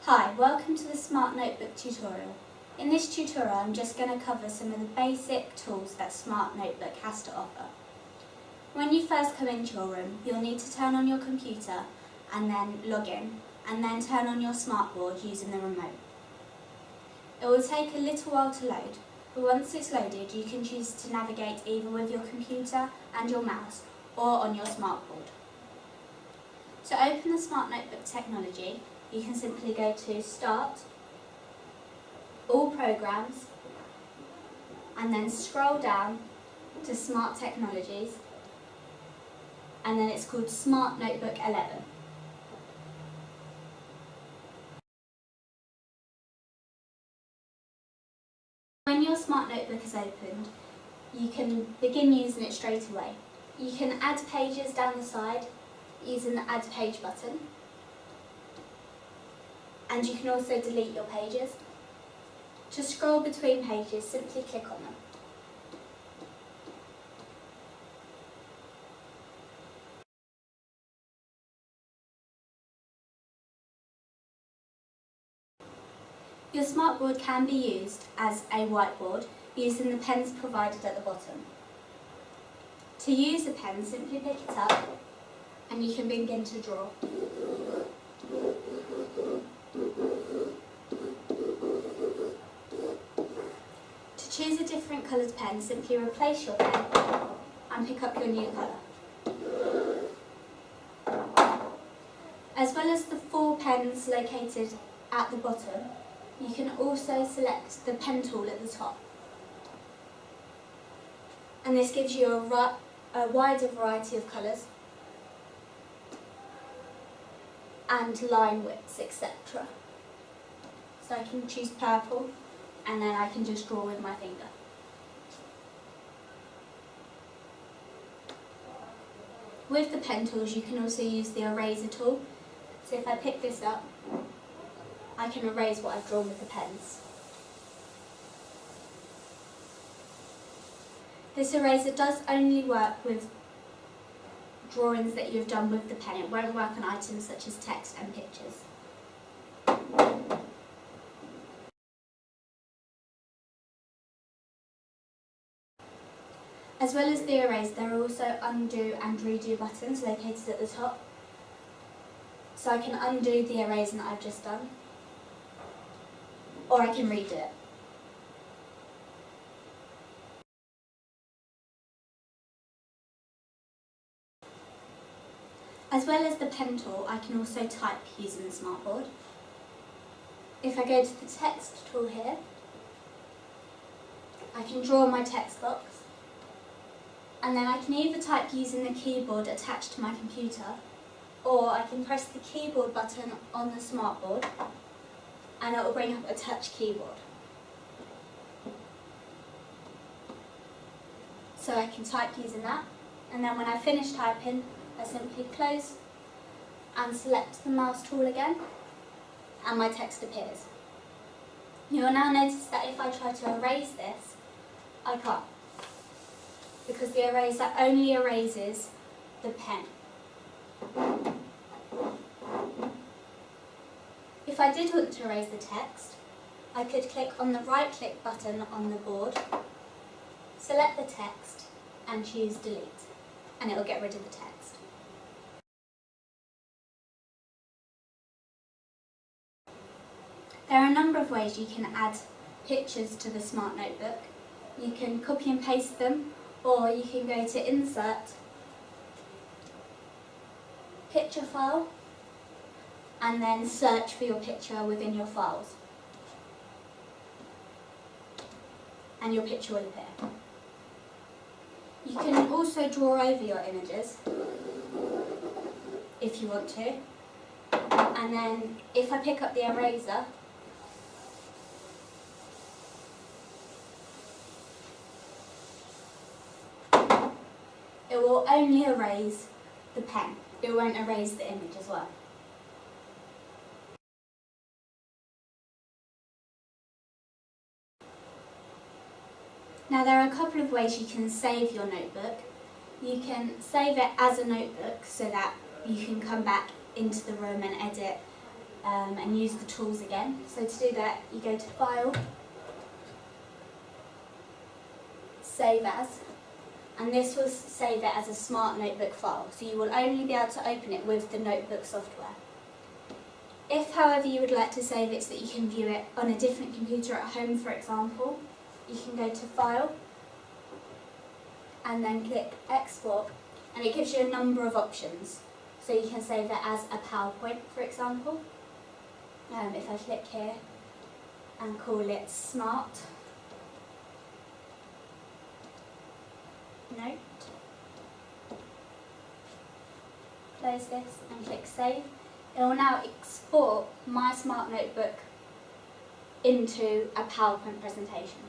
Hi, welcome to the Smart Notebook tutorial. In this tutorial I'm just going to cover some of the basic tools that Smart Notebook has to offer. When you first come into your room, you'll need to turn on your computer and then log in, and then turn on your SmartBoard using the remote. It will take a little while to load, but once it's loaded you can choose to navigate either with your computer and your mouse or on your SmartBoard. To open the Smart Notebook technology, you can simply go to Start, All Programs, and then scroll down to Smart Technologies, and then it's called Smart Notebook 11. When your Smart Notebook is opened, you can begin using it straight away. You can add pages down the side using the Add Page button, and you can also delete your pages. To scroll between pages, simply click on them. Your SmartBoard can be used as a whiteboard using the pens provided at the bottom. To use a pen, simply pick it up and you can begin to draw. To choose a different coloured pen, simply replace your pen and pick up your new colour. As well as the 4 pens located at the bottom, you can also select the pen tool at the top. And this gives you a wider variety of colours and line widths, etc. So I can choose purple, and then I can just draw with my finger. With the pen tools you can also use the eraser tool. So if I pick this up, I can erase what I've drawn with the pens. This eraser does only work with drawings that you've done with the pen. It won't work on items such as text and pictures. As well as the erase, there are also undo and redo buttons located at the top. So I can undo the erasing that I've just done, or I can redo it. As well as the pen tool, I can also type using the SmartBoard. If I go to the text tool here, I can draw my text box, and then I can either type using the keyboard attached to my computer, or I can press the keyboard button on the SmartBoard and it will bring up a touch keyboard. So I can type using that, and then when I finish typing, I simply close and select the mouse tool again, and my text appears. You will now notice that if I try to erase this, I can't, because the eraser only erases the pen. If I did want to erase the text, I could click on the right-click button on the board, select the text and choose delete, and it will get rid of the text. There are a number of ways you can add pictures to the Smart Notebook. You can copy and paste them, or you can go to Insert, Picture File, and then search for your picture within your files, and your picture will appear. You can also draw over your images if you want to, and then if I pick up the eraser, it will only erase the pen. It won't erase the image as well. Now there are a couple of ways you can save your notebook. You can save it as a notebook so that you can come back into the room and edit and use the tools again. So to do that, you go to File, Save As, and this will save it as a Smart Notebook file, so you will only be able to open it with the notebook software. If, however, you would like to save it so that you can view it on a different computer at home, for example, you can go to File and then click Export, and it gives you a number of options. So you can save it as a PowerPoint, for example. If I click here and call it Smart Note, close this and click Save. It will now export my Smart Notebook into a PowerPoint presentation.